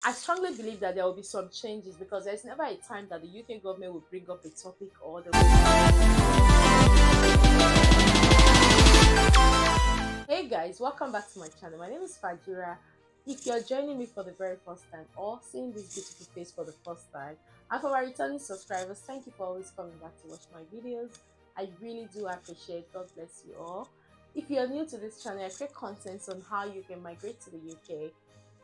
I strongly believe that there will be some changes because there's never a time that the UK government will bring up a topic or the Hey guys, welcome back to my channel. My name is Fajira. If you're joining me for the very first time or seeing this beautiful face for the first time, and for my returning subscribers, thank you for always coming back to watch my videos. I really do appreciate. God bless you all. If you're new to this channel, I create content on how you can migrate to the UK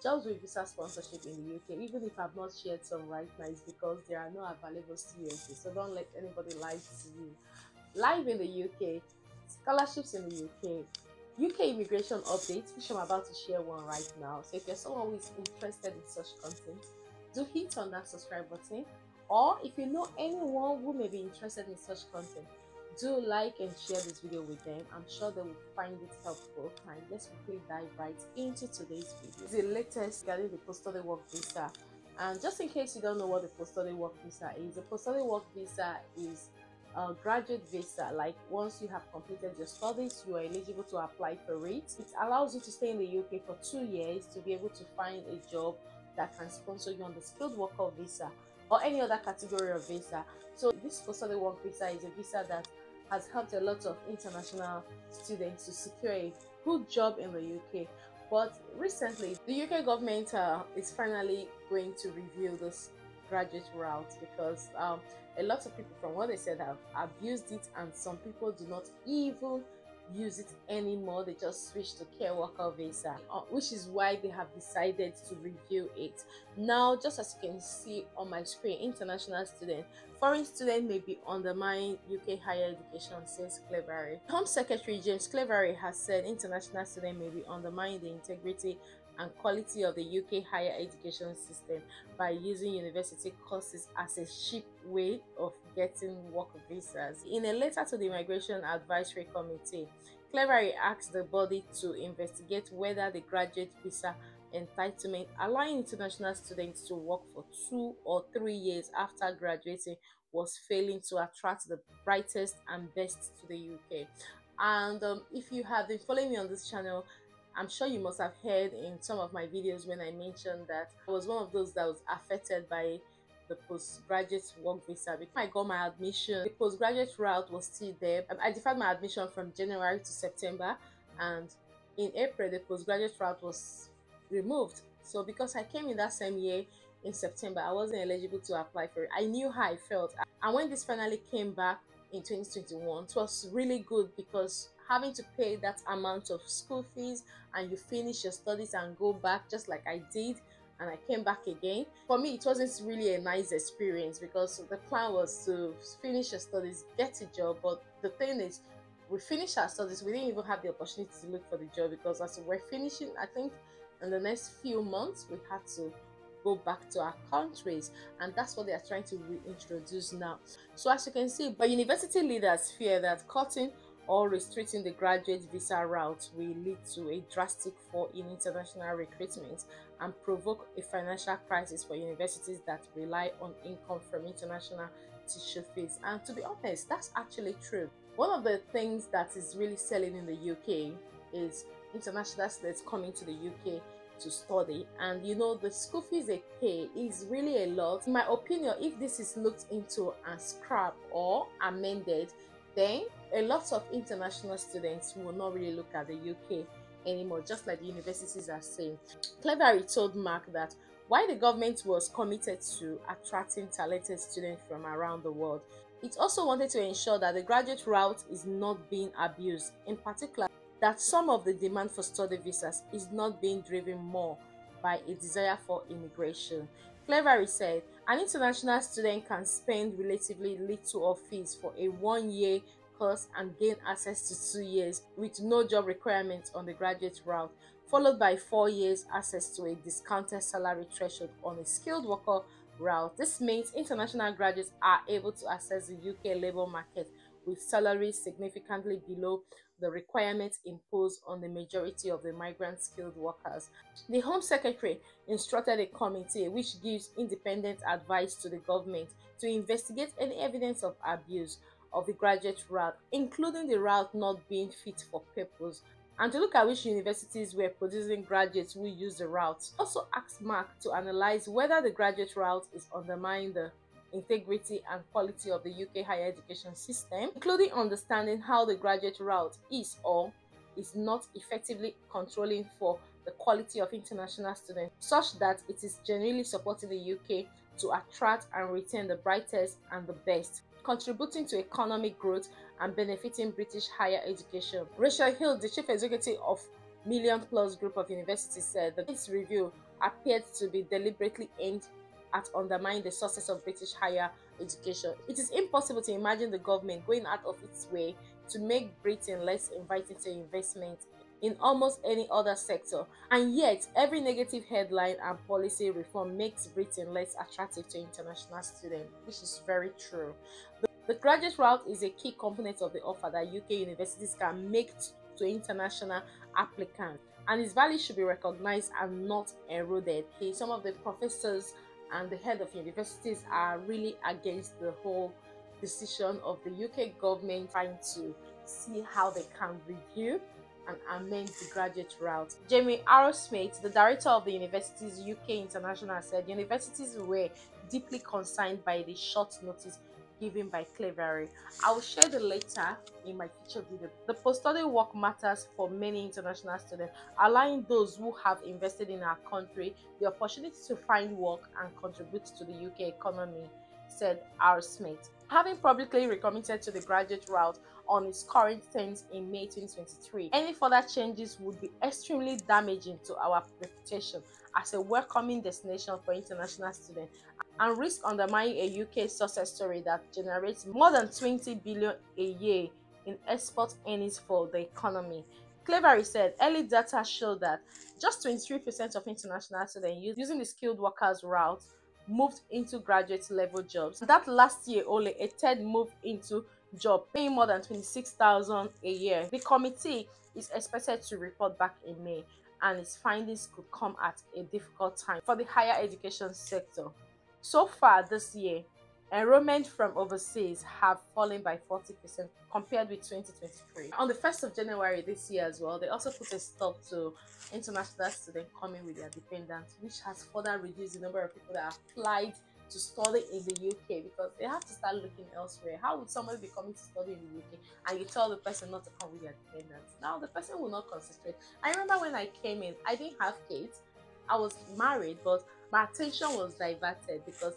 jobs with visa sponsorship in the UK. Even if I've not shared some right now, it's because there are no available students, so don't let anybody lie to you. Live in the UK, scholarships in the UK immigration updates, which I'm about to share one right now. So if you're someone who is interested in such content, do hit on that subscribe button. Or if you know anyone who may be interested in such content, do like and share this video with them. I'm sure they will find it helpful. And let's quickly dive right into today's video. The latest regarding the post-study work visa. And just in case you don't know what the post-study work visa is, the post-study work visa is a graduate visa. Like once you have completed your studies, you are eligible to apply for it. It allows you to stay in the UK for 2 years to be able to find a job that can sponsor you on the skilled worker visa or any other category of visa. So this post-study work visa is a visa that has helped a lot of international students to secure a good job in the UK. But recently, the UK government is finally going to review this graduate route because a lot of people, from what they said, have abused it, and some people do not even use it anymore. They just switch to care worker visa, which is why they have decided to review it. Now, just as you can see on my screen, international student, foreign student may be undermining UK higher education, says Clevery. Home Secretary James Clevery has said international student may be undermining the integrity and quality of the UK higher education system by using university courses as a cheap way of getting work visas. In a letter to the Immigration Advisory Committee, Clevery asked the body to investigate whether the graduate visa entitlement allowing international students to work for 2 or 3 years after graduating was failing to attract the brightest and best to the UK. And if you have been following me on this channel, I'm sure you must have heard in some of my videos when I mentioned that I was one of those that was affected by the postgraduate work visa. Before I got my admission, the postgraduate route was still there. I deferred my admission from January to September, and in April the postgraduate route was removed. So because I came in that same year in September, I wasn't eligible to apply for it. I knew how I felt, and when this finally came back in 2021, it was really good because having to pay that amount of school fees and you finish your studies and go back just like I did, and I came back again. For me, it wasn't really a nice experience because the plan was to finish your studies, get a job. But the thing is, we finished our studies, we didn't even have the opportunity to look for the job because as we're finishing, I think in the next few months, we had to go back to our countries, and that's what they are trying to reintroduce now. So as you can see, but university leaders fear that cutting or restricting the graduate visa route will lead to a drastic fall in international recruitment and provoke a financial crisis for universities that rely on income from international tuition fees. And to be honest, that's actually true. One of the things that is really selling in the UK is international students coming to the UK to study, and you know the school fees they pay is really a lot. In my opinion, if this is looked into and scrapped or amended, then a lot of international students will not really look at the UK anymore, just like the universities are saying. Clevery told Mark that while the government was committed to attracting talented students from around the world, it also wanted to ensure that the graduate route is not being abused, in particular that some of the demand for study visas is not being driven more by a desire for immigration. Clevery said, an international student can spend relatively little of fees for a 1-year course and gain access to 2 years with no job requirements on the graduate route, followed by 4 years access to a discounted salary threshold on a skilled worker route. This means international graduates are able to access the UK labour market with salaries significantly below the requirements imposed on the majority of the migrant skilled workers. The Home Secretary instructed a committee which gives independent advice to the government to investigate any evidence of abuse of the graduate route, including the route not being fit for purpose and to look at which universities were producing graduates who use the route. Also asked Mark to analyze whether the graduate route is undermining the integrity and quality of the UK higher education system, including understanding how the graduate route is or is not effectively controlling for the quality of international students, such that it is genuinely supporting the UK to attract and retain the brightest and the best, contributing to economic growth and benefiting British higher education. Rachel Hill, the chief executive of Million Plus Group of Universities, said that this review appeared to be deliberately aimed at undermining the success of British higher education. It is impossible to imagine the government going out of its way to make Britain less inviting to investment in almost any other sector, and yet every negative headline and policy reform makes Britain less attractive to international students, which is very true. The graduate route is a key component of the offer that UK universities can make to international applicants, and its value should be recognized and not eroded. Some of the professors and the head of universities are really against the whole decision of the UK government trying to see how they can review and amend the graduate route. Jamie Arrowsmith, the director of the university's UK International, said universities were deeply concerned by the short notice given by Clevery. I will share the letter in my future video. The post-study work matters for many international students, allowing those who have invested in our country the opportunity to find work and contribute to the UK economy, said R. Smith. Having publicly recommitted to the graduate route on its current terms in May 2023, any further changes would be extremely damaging to our reputation as a welcoming destination for international students and risk undermining a UK success story that generates more than 20 billion a year in export earnings for the economy. Clevery said early data showed that just 23% of international students using the skilled workers route moved into graduate level jobs. That last year only a third moved into job paying more than 26,000 a year. The committee is expected to report back in May, and its findings could come at a difficult time for the higher education sector. So far this year, enrollment from overseas have fallen by 40% compared with 2023. On the 1st of January this year as well, they also put a stop to international students coming with their dependents, which has further reduced the number of people that applied to study in the UK, because they have to start looking elsewhere. How would somebody be coming to study in the UK and you tell the person not to come with their dependents? Now the person will not concentrate. I remember when I came in, I didn't have kids. I was married, but my attention was diverted because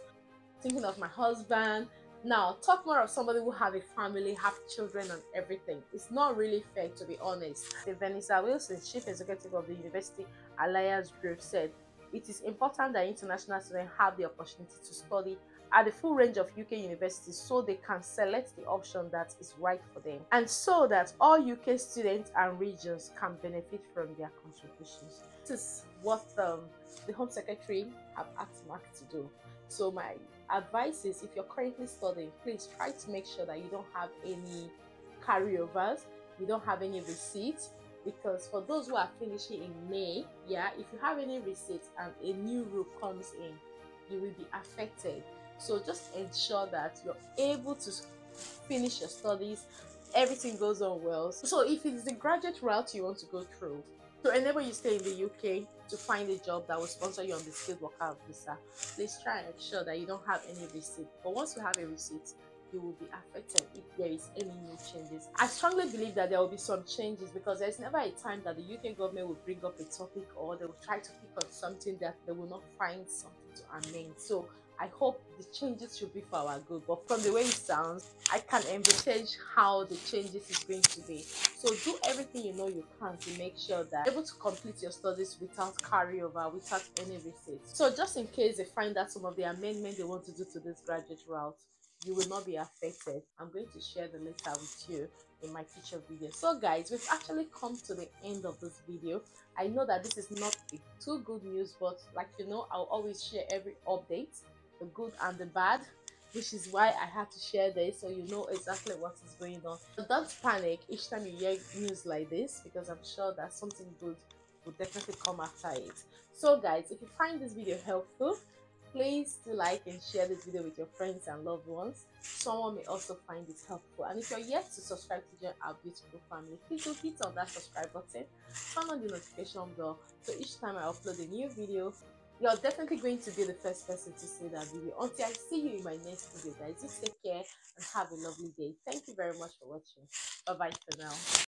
thinking of my husband. Now talk more of somebody who have a family, have children and everything. It's not really fair, to be honest. Vanessa Wilson, chief executive of the University Alliance Group, said it is important that international students have the opportunity to study at the full range of UK universities so they can select the option that is right for them, and so that all UK students and regions can benefit from their contributions. This is what the Home Secretary have asked Mark to do. So my advice is, if you're currently studying, please try to make sure that you don't have any carryovers, you don't have any receipts, because for those who are finishing in May, if you have any receipts and a new rule comes in, you will be affected. So just ensure that you're able to finish your studies, everything goes on well. So if it is the graduate route you want to go through to enable you stay in the UK to find a job that will sponsor you on the skilled worker visa, please try and ensure that you don't have any receipt. But once you have a receipt, you will be affected if there is any new changes. I strongly believe that there will be some changes, because there's never a time that the UK government will bring up a topic or they will try to pick on something that they will not find something to amend. So I hope the changes should be for our good, but from the way it sounds, I can envisage how the changes is going to be. So do everything you know you can to make sure that you're able to complete your studies without carryover, without any receipts. So just in case they find out some of the amendments they want to do to this graduate route, you will not be affected. I'm going to share the letter with you in my future video. So guys, we've actually come to the end of this video. I know that this is not a too good news, but like you know, I'll always share every update, the good and the bad, which is why I had to share this so you know exactly what is going on. But don't panic each time you hear news like this, because I'm sure that something good will definitely come after it. So guys, if you find this video helpful, Please do like and share this video with your friends and loved ones. Someone may also find it helpful. And if you're yet to subscribe to join our beautiful family, please do hit on that subscribe button, turn on the notification bell, so each time I upload a new video, you're definitely going to be the first person to see that video. Until I see you in my next video, guys, you take care and have a lovely day. Thank you very much for watching. Bye bye for now.